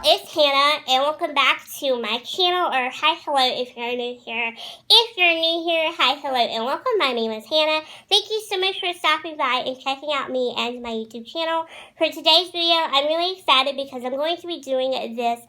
it's Hannah, and welcome back to my channel, or hi, hello if you're new here. If you're new here, hi, hello, and welcome. My name is Hannah. Thank you so much for stopping by and checking out me and my YouTube channel. For today's video, I'm really excited because I'm going to be doing this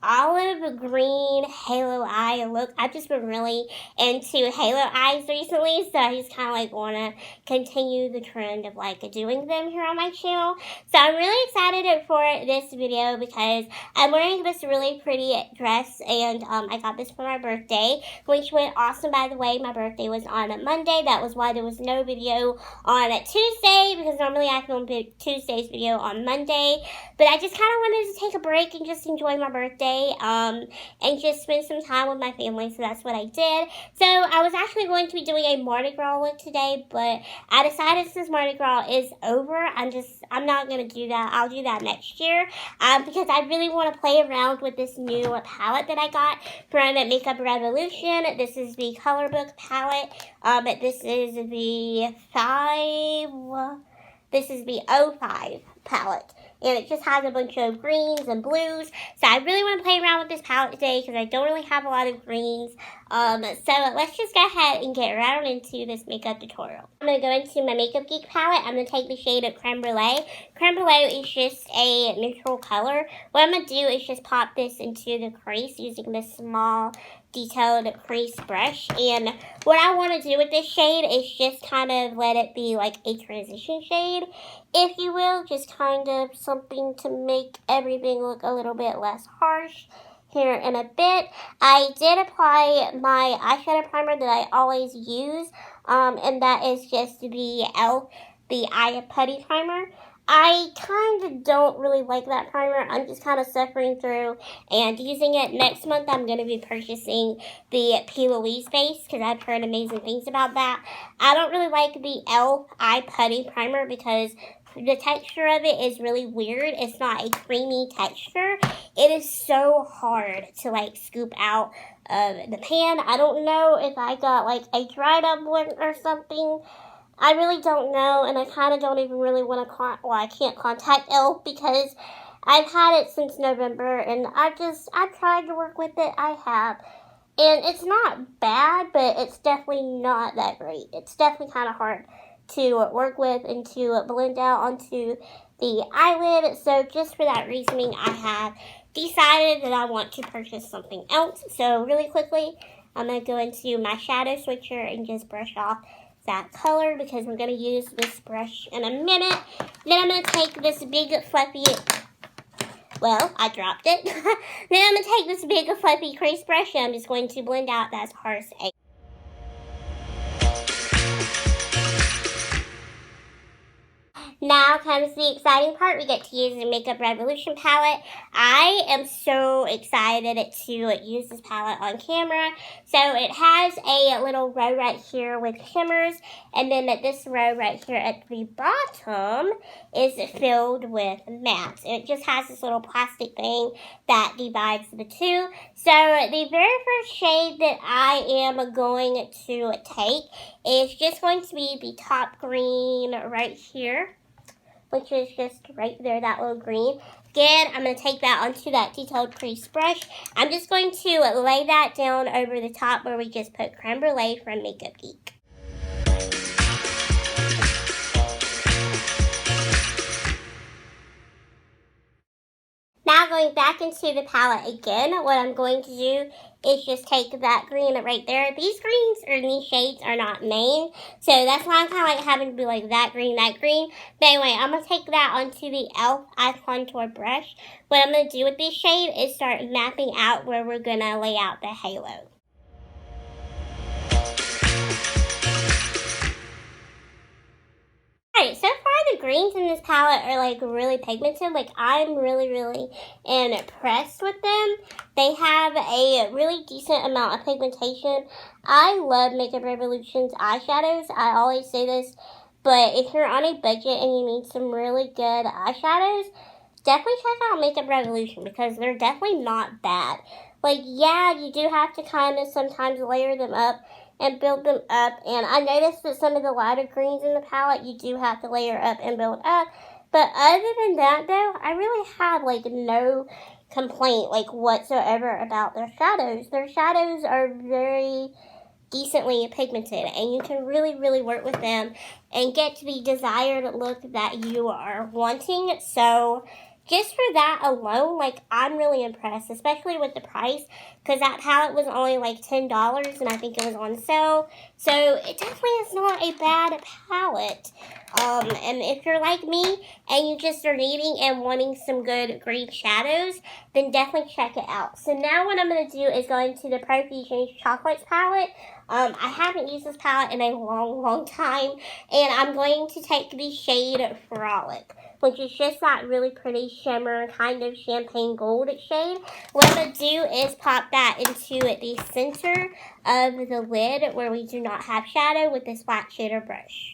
olive green halo eye look. I've just been really into halo eyes recently, so I just kind of like want to continue the trend of like doing them here on my channel. So I'm really excited for this video because I'm wearing this really pretty dress, and I got this for my birthday, which went awesome. By the way, my birthday was on a Monday. That was why there was no video on a Tuesday, because normally I film Tuesday's video on Monday. But I just kind of wanted to take a break and just enjoy my birthday, and just spend some time with my family, so that's what I did. So I was actually going to be doing a Mardi Gras look today, but I decided since Mardi Gras is over, I'm not going to do that. I'll do that next year, because I really want to play around with this new palette that I got from Makeup Revolution. This is the Color Book palette. This is the 05 palette. And it just has a bunch of greens and blues. So I really want to play around with this palette today because I don't really have a lot of greens. So let's just go ahead and get right on into this makeup tutorial. I'm going to go into my Makeup Geek palette. I'm going to take the shade of Creme Brûlée. Creme Brûlée is just a neutral color. What I'm going to do is just pop this into the crease using this small detailed crease brush. And what I want to do with this shade is just kind of let it be like a transition shade, if you will. Just kind of something to make everything look a little bit less harsh here in a bit. I did apply my eyeshadow primer that I always use, and that is just the Eye Putty Primer. I kind of don't really like that primer. I'm just kind of suffering through and using it. Next month, I'm going to be purchasing the P. Louise base because I've heard amazing things about that. I don't really like the Eye Putty Primer because the texture of it is really weird. It's not a creamy texture. It is so hard to like scoop out of the pan. I don't know if I got like a dried up one or something. I really don't know, and I kind of don't even really want to I can't contact e.l.f. because I've had it since November, and I've tried to work with it. I have. And it's not bad, but it's definitely not that great. It's definitely kind of hard to work with and to blend out onto the eyelid. So just for that reasoning, I have decided that I want to purchase something else. So really quickly, I'm going to go into my shadow switcher and just brush off that color because we're going to use this brush in a minute. Then I'm going to take this big fluffy, well, I dropped it. Then I'm going to take this big fluffy crease brush and I'm just going to blend out that harsh egg. Now comes the exciting part. We get to use the Makeup Revolution palette. I am so excited to use this palette on camera. So it has a little row right here with shimmers, and then this row right here at the bottom is filled with mattes. It just has this little plastic thing that divides the two. So the very first shade that I am going to take is just going to be the top green right here, which is just right there, that little green. Again, I'm going to take that onto that detailed crease brush. I'm just going to lay that down over the top where we just put Creme Brûlée from Makeup Geek. Now going back into the palette again, what I'm going to do is just take that green right there. These greens or these shades are not main, so that's why I'm kind of like having to be like that green, that green. But anyway, I'm going to take that onto the e.l.f. Eye Contour brush. What I'm going to do with this shade is start mapping out where we're going to lay out the halo. Alright, so far the greens in this palette are like really pigmented. Like I'm really impressed with them. They have a really decent amount of pigmentation. I love Makeup Revolution's eyeshadows. I always say this, but if you're on a budget and you need some really good eyeshadows, definitely check out Makeup Revolution because they're definitely not bad. Like, yeah, you do have to kind of sometimes layer them up and build them up. And I noticed that some of the lighter greens in the palette, you do have to layer up and build up. But other than that, though, I really have, like, no complaint, like, whatsoever about their shadows. Their shadows are very decently pigmented, and you can really work with them and get to the desired look that you are wanting. So just for that alone, like, I'm really impressed, especially with the price, because that palette was only like $10, and I think it was on sale. So it definitely is not a bad palette. And if you're like me and you just are needing and wanting some good green shadows, then definitely check it out. So now what I'm going to do is go into the Profusion Chocolates palette. I haven't used this palette in a long time, and I'm going to take the shade Frolic, which is just that really pretty shimmer, kind of champagne gold shade. What I'm going to do is pop that into the center of the lid where we do not have shadow with this flat shader brush.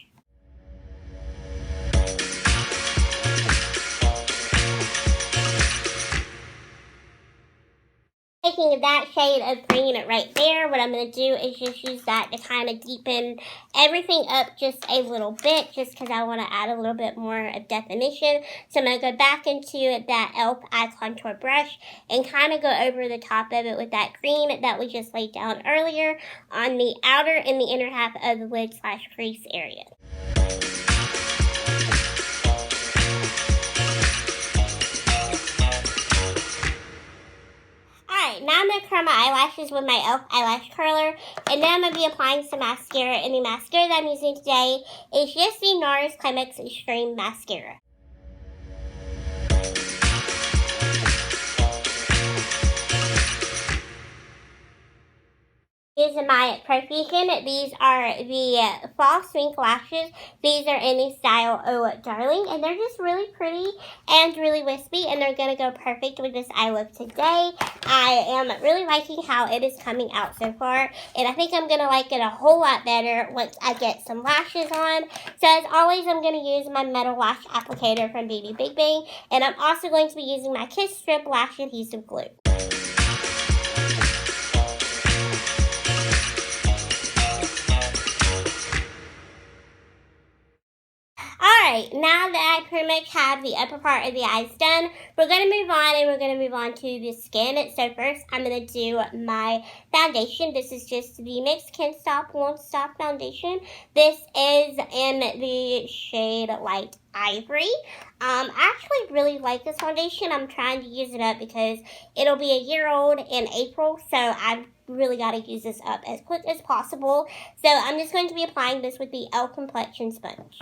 Taking that shade of green right there, what I'm going to do is just use that to kind of deepen everything up just a little bit, just because I want to add a little bit more of definition. So I'm going to go back into that e.l.f. eye contour brush and kind of go over the top of it with that green that we just laid down earlier on the outer and the inner half of the lid/crease area. Now I'm going to curl my eyelashes with my e.l.f. eyelash curler, and then I'm going to be applying some mascara, and the mascara that I'm using today is just the Nars Climax Extreme Mascara. Using my Profusion, these are the False Wink Lashes. These are in the style Oh Darling, and they're just really pretty and really wispy, and they're going to go perfect with this eye look today. I am really liking how it is coming out so far, and I think I'm going to like it a whole lot better once I get some lashes on. So as always, I'm going to use my Metal Lash Applicator from Baby Big Bang, and I'm also going to be using my Kiss Strip Lash Adhesive Glue. Alright, now that I pretty much have the upper part of the eyes done, we're going to move on, and we're going to move on to the skin. So first, I'm going to do my foundation. This is just the NYX Can't Stop, Won't Stop foundation. This is in the shade Light Ivory. I actually really like this foundation. I'm trying to use it up because it'll be a year old in April, so I've really got to use this up as quick as possible. So I'm just going to be applying this with the e.l.f. Complexion Sponge.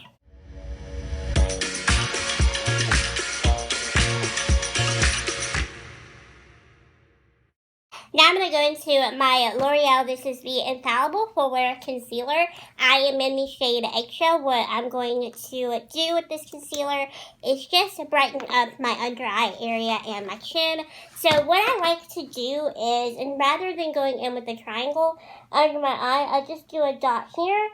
Now I'm going to go into my L'Oreal. This is the Infallible Full Wear Concealer. I am in the shade Eggshell. What I'm going to do with this concealer is just brighten up my under eye area and my chin. So what I like to do is, and rather than going in with a triangle under my eye, I just do a dot here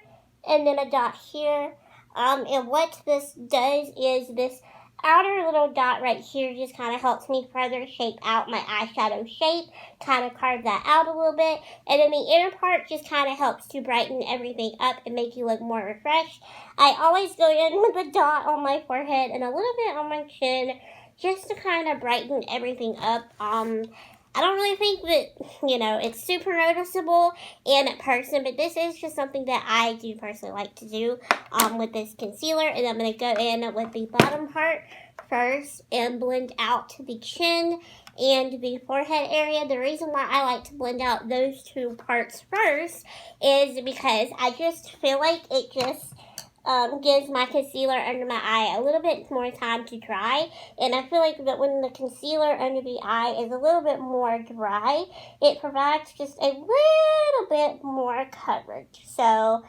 and then a dot here. And what this does is this outer little dot right here just kind of helps me further shape out my eyeshadow shape, kind of carve that out a little bit, and then the inner part just kind of helps to brighten everything up and make you look more refreshed. I always go in with a dot on my forehead and a little bit on my chin just to kind of brighten everything up. I don't really think that, it's super noticeable in person, but this is just something that I do personally like to do with this concealer. And I'm going to go in with the bottom part first and blend out the chin and the forehead area. The reason why I like to blend out those two parts first is because I just feel like it just gives my concealer under my eye a little bit more time to dry, and I feel like that when the concealer under the eye is a little bit more dry, it provides just a little bit more coverage. So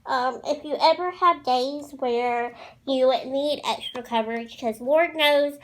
if you ever have days where you need extra coverage, because Lord knows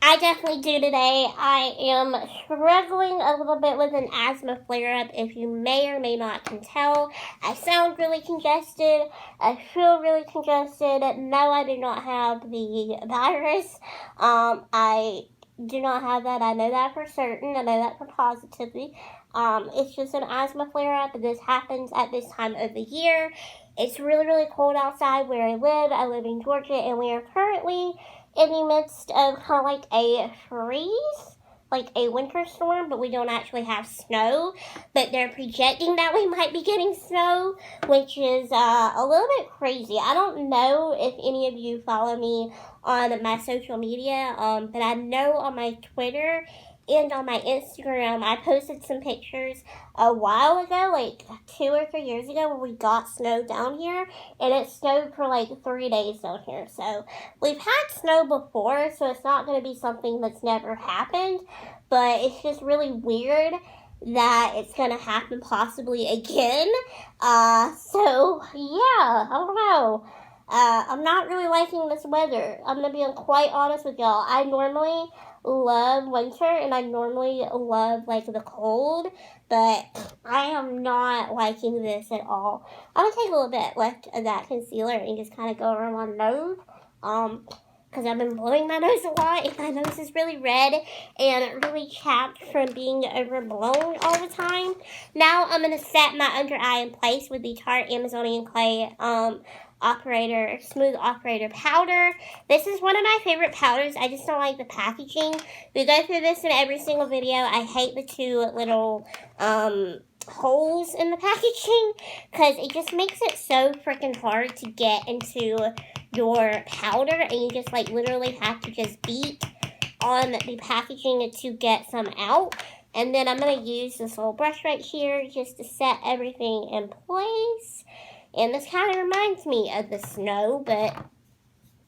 I definitely do today. I am struggling a little bit with an asthma flare-up, if you may or may not can tell. I sound really congested. I feel really congested. No, I do not have the virus. I do not have that. I know that for certain. I know that for positively. It's just an asthma flare-up, and this happens at this time of the year. It's really cold outside where I live. I live in Georgia, and we are currently in the midst of kind of like a freeze, like a winter storm, but we don't actually have snow. But they're projecting that we might be getting snow, which is a little bit crazy. I don't know if any of you follow me on my social media, but I know on my Twitter and on my Instagram, I posted some pictures a while ago, like 2 or 3 years ago, when we got snow down here, and it snowed for like 3 days down here. So we've had snow before, so it's not going to be something that's never happened, but it's just really weird that it's going to happen possibly again. So yeah, I don't know. I'm not really liking this weather. I'm going to be quite honest with y'all. I normally love winter, and I normally love like the cold, but I am not liking this at all. I'm going to take a little bit left of that concealer and just kind of go around my nose, because I've been blowing my nose a lot, and my nose is really red and really chapped from being overblown all the time. Now I'm going to set my under eye in place with the Tarte Amazonian Clay Smooth Operator Powder. This is one of my favorite powders. I just don't like the packaging. We go through this in every single video. I hate the 2 little holes in the packaging, because it just makes it so freaking hard to get into your powder, and you just like literally have to just beat on the packaging to get some out. And then I'm going to use this little brush right here just to set everything in place. And this kind of reminds me of the snow, but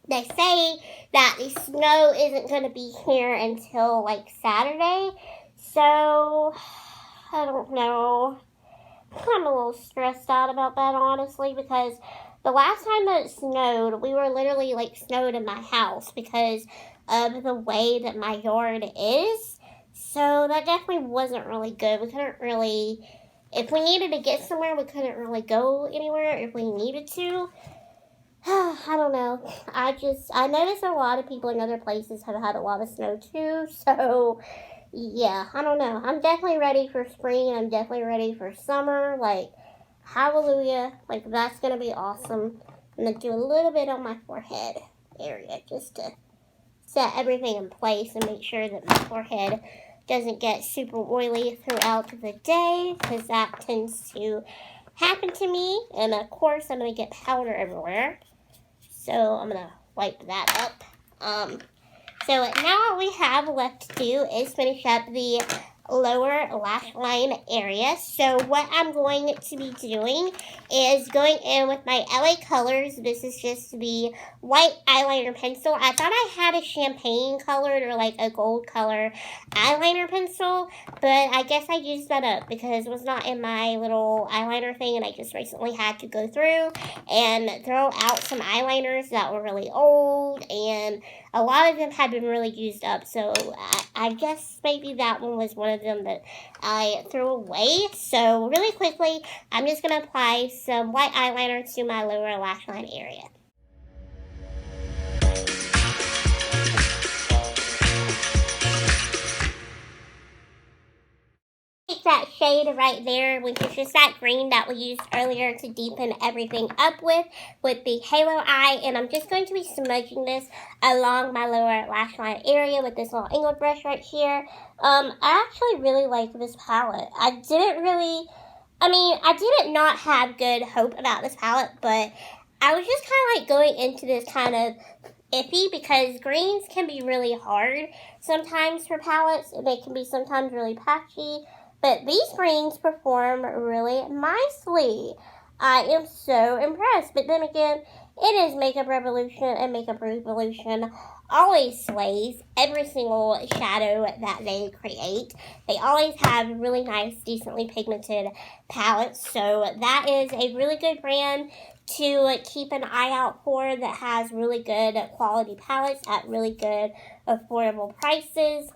they say that the snow isn't going to be here until like Saturday. So, I don't know. I'm a little stressed out about that, honestly, because the last time that it snowed, we were literally like snowed in my house because of the way that my yard is. So that definitely wasn't really good. We couldn't really, if we needed to get somewhere, we couldn't really go anywhere if we needed to. I don't know. I noticed a lot of people in other places have had a lot of snow too. So, yeah, I don't know. I'm definitely ready for spring. I'm definitely ready for summer. Like, hallelujah. Like, that's going to be awesome. I'm going to do a little bit on my forehead area just to set everything in place and make sure that my forehead doesn't get super oily throughout the day, because that tends to happen to me. And of course, I'm going to get powder everywhere. So I'm going to wipe that up. So now all we have left to do is finish up the lower lash line area. So what I'm going to be doing is going in with my LA Colors. This is just the white eyeliner pencil. I thought I had a champagne colored or like a gold color eyeliner pencil, but I guess I used that up because it was not in my little eyeliner thing, and I just recently had to go through and throw out some eyeliners that were really old, and a lot of them had been really used up, so I guess maybe that one was one of them that I threw away. So really quickly, I'm just going to apply some white eyeliner to my lower lash line area. That shade right there, which is just that green that we used earlier to deepen everything up with the halo eye, and I'm just going to be smudging this along my lower lash line area with this little angled brush right here. I actually really like this palette. I didn't not have good hope about this palette, but I was just kind of like going into this kind of iffy because greens can be really hard sometimes for palettes, and they can be sometimes really patchy. But these greens perform really nicely. I am so impressed. But then again, it is Makeup Revolution, and Makeup Revolution always slays every single shadow that they create. They always have really nice, decently pigmented palettes. So that is a really good brand to keep an eye out for, that has really good quality palettes at really good, affordable prices.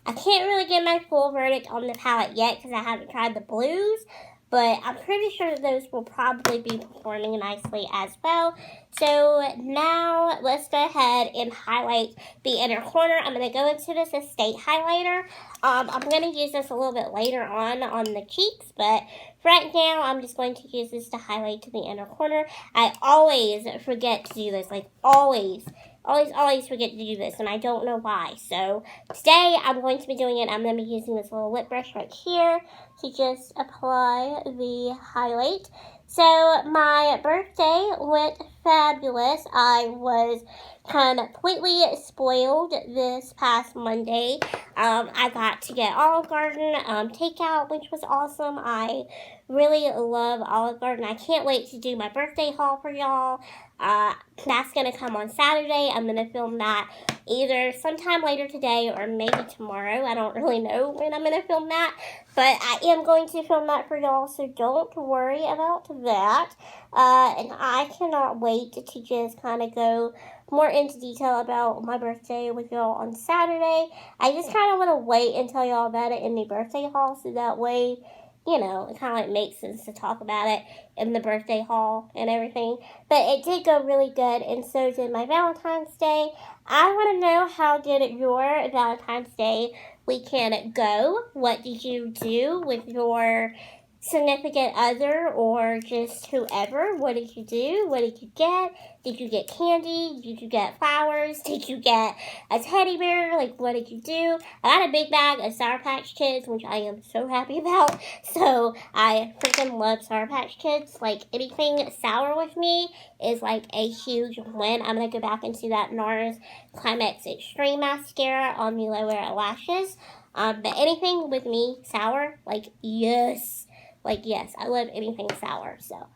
I can't really give my full verdict on the palette yet because I haven't tried the blues, but I'm pretty sure that those will probably be performing nicely as well. So now let's go ahead and highlight the inner corner. I'm going to go into this Estate highlighter. I'm going to use this a little bit later on the cheeks, but right now I'm just going to use this to highlight to the inner corner. I always forget to do this, like always. always forget to do this, and I don't know why. So today I'm going to be doing it. I'm going to be using this little lip brush right here to just apply the highlight. So my birthday went fabulous. I was completely spoiled this past Monday. I got to get Olive Garden takeout, which was awesome. I really love Olive Garden. I can't wait to do my birthday haul for y'all. That's going to come on Saturday. I'm going to film that either sometime later today or maybe tomorrow. I don't really know when I'm going to film that, but I am going to film that for y'all, so don't worry about that. And I cannot wait to just kind of go more into detail about my birthday with y'all on Saturday. I just kind of want to wait and tell y'all about it in the birthday haul, so that way, you know, it kind of like makes sense to talk about it in the birthday haul and everything. But it did go really good, and so did my Valentine's Day. I want to know, how did your Valentine's Day weekend go? What did you do with your significant other or just whoever? What did you do? What did you get? Did you get candy? Did you get flowers? Did you get a teddy bear? Like, what did you do? I got a big bag of Sour Patch Kids, which I am so happy about. So I freaking love Sour Patch Kids. Like, anything sour with me is like a huge win. I'm going to go back into that Nars Climax Extreme Mascara on the lower lashes. But anything with me sour, like, yes. Like, yes, I love anything sour, so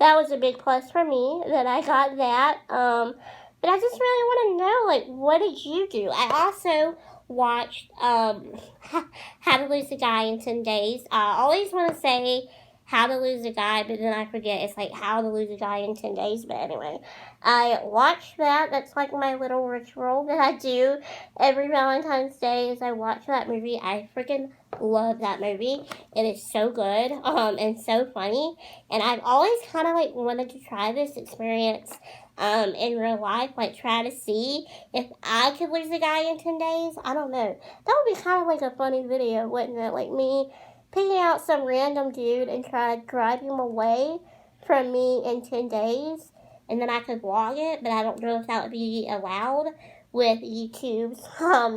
that was a big plus for me that I got that. But I just really want to know, like, what did you do? I also watched How to Lose a Guy in 10 Days. I always want to say How to Lose a Guy, but then I forget it's like How to Lose a Guy in 10 Days. But anyway, I watched that. That's like my little ritual that I do every Valentine's Day is I watch that movie. I freaking love that movie. It is so good and so funny. And I've always kind of like wanted to try this experience in real life, like try to see if I could lose a guy in 10 days. I don't know. That would be kind of like a funny video, wouldn't it? Like me picking out some random dude and try to drive him away from me in 10 days. And then I could vlog it, but I don't know if that would be allowed with YouTube's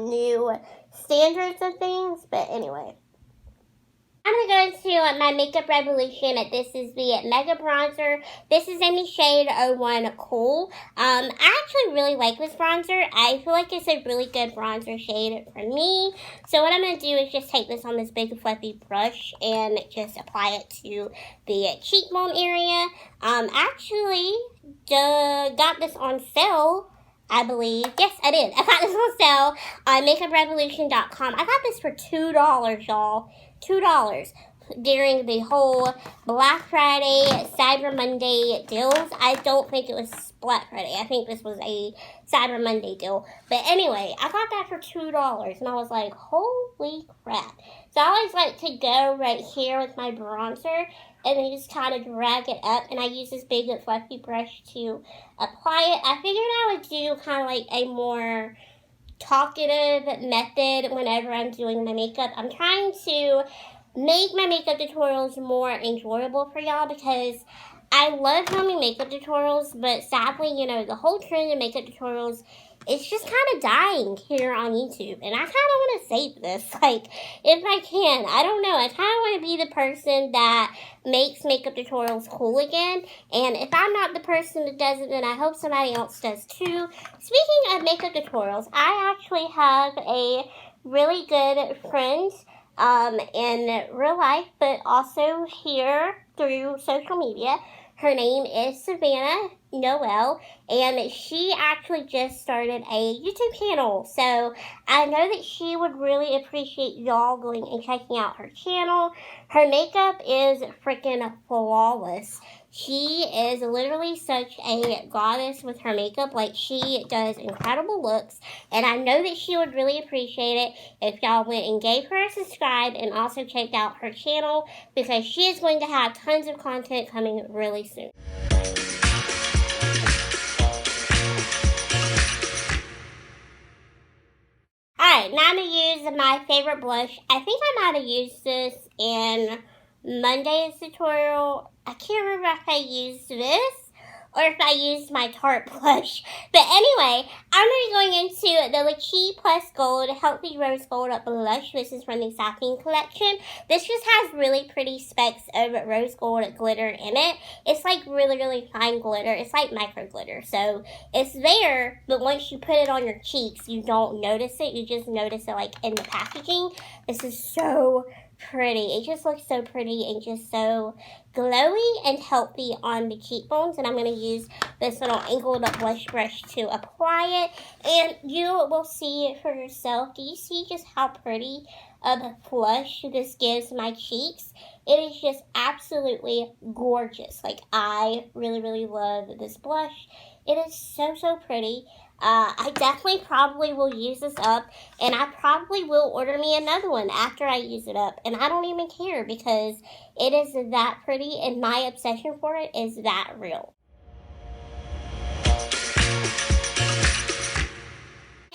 new standards of things. But anyway, I'm going to go into my Makeup Revolution. This is the Mega Bronzer. This is in the shade 01 Cool. I actually really like this bronzer. I feel like it's a really good bronzer shade for me. So what I'm going to do is just take this on this big fluffy brush and just apply it to the cheekbone area. Actually, got this on sale, I believe. Yes, I did. I got this on sale on MakeupRevolution.com. I got this for $2, y'all. $2 during the whole Black Friday, Cyber Monday deals. I don't think it was Black Friday. I think this was a Cyber Monday deal. But anyway, I got that for $2, and I was like, holy crap. So I always like to go right here with my bronzer and then just kind of drag it up. And I use this big fluffy brush to apply it. I figured I would do kind of like a more talkative method whenever I'm doing my makeup. I'm trying to make my makeup tutorials more enjoyable for y'all because I love filming makeup tutorials, but sadly, you know, the whole trend of makeup tutorials is just kind of dying here on YouTube, and I kind of want to save this, like, if I can. I don't know, I kind of want to be the person that makes makeup tutorials cool again, and if I'm not the person that does it, then I hope somebody else does too. Speaking of makeup tutorials, I actually have a really good friend in real life, but also here through social media. Her name is Savannah Noel, and she actually just started a YouTube channel. So I know that she would really appreciate y'all going and checking out her channel. Her makeup is freaking flawless. She is literally such a goddess with her makeup. Like, she does incredible looks, and I know that she would really appreciate it if y'all went and gave her a subscribe and also checked out her channel, because she is going to have tons of content coming really soon. Alright, now I'm going to use my favorite blush. I think I might have used this in Monday's tutorial. I can't remember if I used this, or if I used my Tarte blush. But anyway, I'm going to be going into the Lash Plus Gold Healthy Rose Gold Blush. This is from the Satin collection. This just has really pretty specks of rose gold glitter in it. It's like really, really fine glitter. It's like micro glitter. So it's there, but once you put it on your cheeks, you don't notice it. You just notice it like in the packaging. This is so pretty. It just looks so pretty and just so glowy and healthy on the cheekbones. And I'm going to use this little angled blush brush to apply it. And you will see it for yourself. Do you see just how pretty of a flush this gives my cheeks? It is just absolutely gorgeous. Like, I really, really love this blush. It is so, so pretty. I definitely probably will use this up, and I probably will order me another one after I use it up, and I don't even care because it is that pretty, and my obsession for it is that real.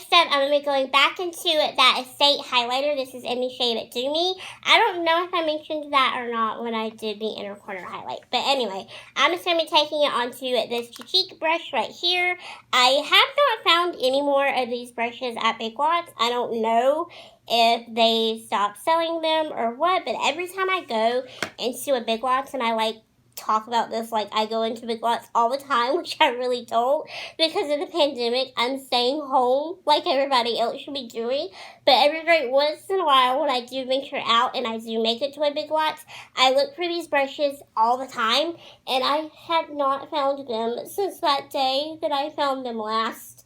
Next up, I'm going to be going back into that Estate highlighter. This is in the shade Do Me. I don't know if I mentioned that or not when I did the inner corner highlight. But anyway, I'm just going to be taking it onto this cheek brush right here. I have not found any more of these brushes at Big Lots. I don't know if they stopped selling them or what, but every time I go into a Big Lots, and I like talk about this like I go into Big Lots all the time, which I really don't because of the pandemic. I'm staying home like everybody else should be doing, but every once in a while when I do venture out and I do make it to a Big Lots, I look for these brushes all the time, and I have not found them since that day that I found them last,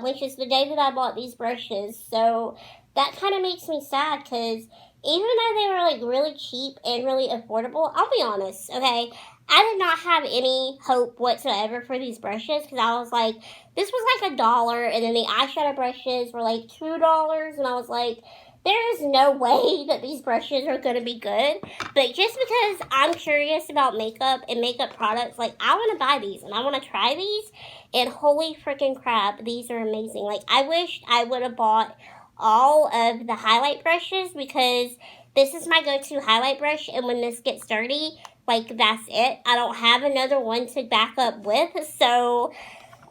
which is the day that I bought these brushes. So that kind of makes me sad because even though they were like really cheap and really affordable, I'll be honest, okay, I did not have any hope whatsoever for these brushes because I was like, this was like $1, and then the eyeshadow brushes were like $2, and I was like, there is no way that these brushes are going to be good. But just because I'm curious about makeup and makeup products, like, I want to buy these and I want to try these, and holy freaking crap, these are amazing. Like, I wish I would have bought all of the highlight brushes because this is my go-to highlight brush, and when this gets dirty, like, that's it. I don't have another one to back up with, so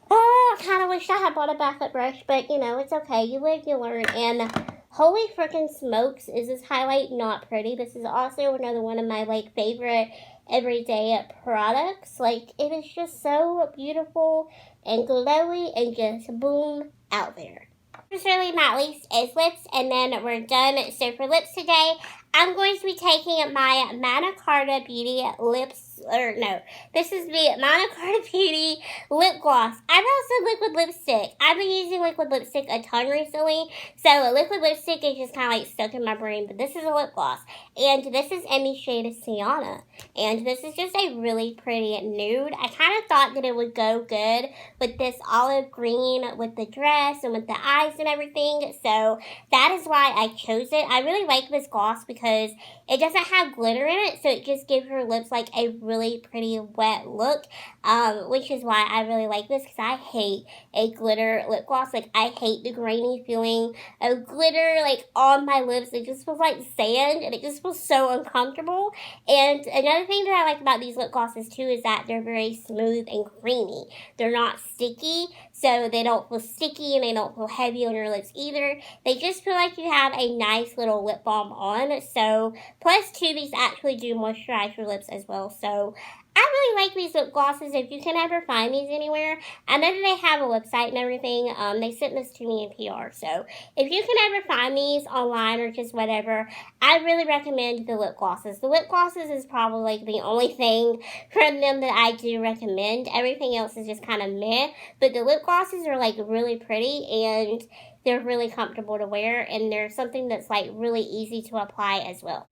I kind of wish I had bought a backup brush, but you know, it's okay. You live, you learn. And holy freaking smokes, is this highlight not pretty? This is also another one of my like favorite everyday products. Like, it is just so beautiful and glowy and just boom out there. First, really not least, is lips, and then we're done. So for lips today, I'm going to be taking my Manna Beauty lips, or no, this is the Manna Beauty lip gloss. I've also liquid lipstick. I've been using liquid lipstick a ton recently, so a liquid lipstick is just kind of like stuck in my brain, but this is a lip gloss, and this is in the shade Sienna, and this is just a really pretty nude. I kind of thought that it would go good with this olive green with the dress and with the eyes and everything, so that is why I chose it. I really like this gloss because it doesn't have glitter in it, so it just gives your lips like a really pretty wet look, which is why I really like this because I hate a glitter lip gloss. Like, I hate the grainy feeling of glitter like on my lips. It just feels like sand, and it just feels so uncomfortable. And another thing that I like about these lip glosses too is that they're very smooth and creamy. They're not sticky, so they don't feel sticky and they don't feel heavy on your lips either. They just feel like you have a nice little lip balm on. So, plus too, these actually do moisturize your lips as well. So, I really like these lip glosses. If you can ever find these anywhere, I know that they have a website and everything. They sent this to me in PR. So, if you can ever find these online or just whatever, I really recommend the lip glosses. The lip glosses is probably like the only thing from them that I do recommend. Everything else is just kind of meh. But the lip glosses are like really pretty, and they're really comfortable to wear, and they're something that's like really easy to apply as well.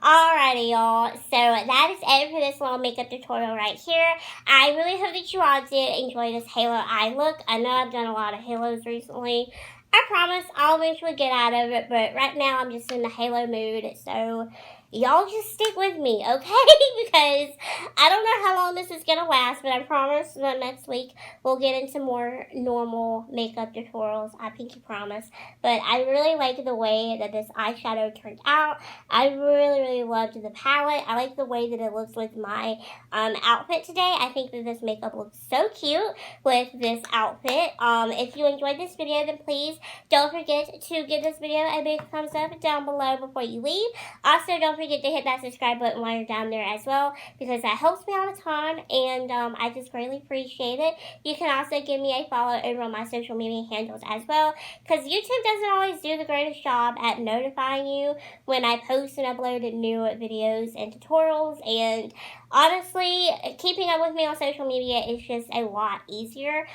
Alrighty, y'all. So that is it for this little makeup tutorial right here. I really hope that you all did enjoy this halo eye look. I know I've done a lot of halos recently. I promise I'll eventually get out of it, but right now I'm just in the halo mood. So y'all just stick with me, okay? Because I don't know how long this is going to last, but I promise that next week we'll get into more normal makeup tutorials. I pinky promise. But I really like the way that this eyeshadow turned out. I really loved the palette. I like the way that it looks with my outfit today. I think that this makeup looks so cute with this outfit. If you enjoyed this video, then please don't forget to give this video a big thumbs up down below before you leave. Also, don't forget to hit that subscribe button while you're down there as well, because that helps me out a ton, and I just greatly appreciate it. You can also give me a follow over on my social media handles as well, because YouTube doesn't always do the greatest job at notifying you when I post and upload new videos and tutorials, and honestly, keeping up with me on social media is just a lot easier.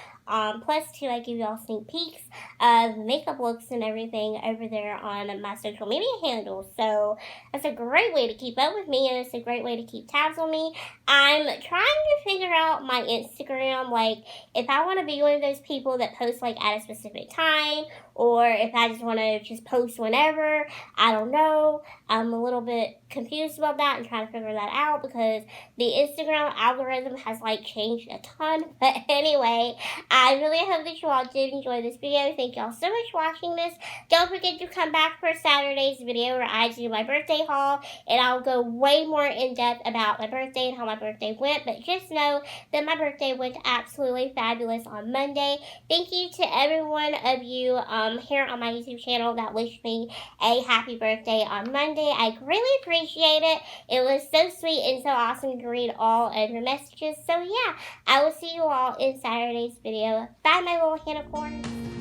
Plus, too, I give y'all sneak peeks of makeup looks and everything over there on my social media handles. So, that's a great way to keep up with me, and it's a great way to keep tabs on me. I'm trying to figure out my Instagram, like, if I want to be one of those people that post, like, at a specific time, or if I just want to just post whenever. I don't know. I'm a little bit confused about that and trying to figure that out, because the Instagram algorithm has, like, changed a ton. But anyway, I really hope that you all did enjoy this video. Thank y'all so much for watching this. Don't forget to come back for Saturday's video where I do my birthday haul, and I'll go way more in depth about my birthday and how my birthday went. But just know that my birthday went absolutely fabulous on Monday. Thank you to every one of you here on my YouTube channel that wished me a happy birthday on Monday. I greatly appreciate it. It was so sweet and so awesome to read all of your messages. So yeah, I will see you all in Saturday's video. Bye, my little unicorns.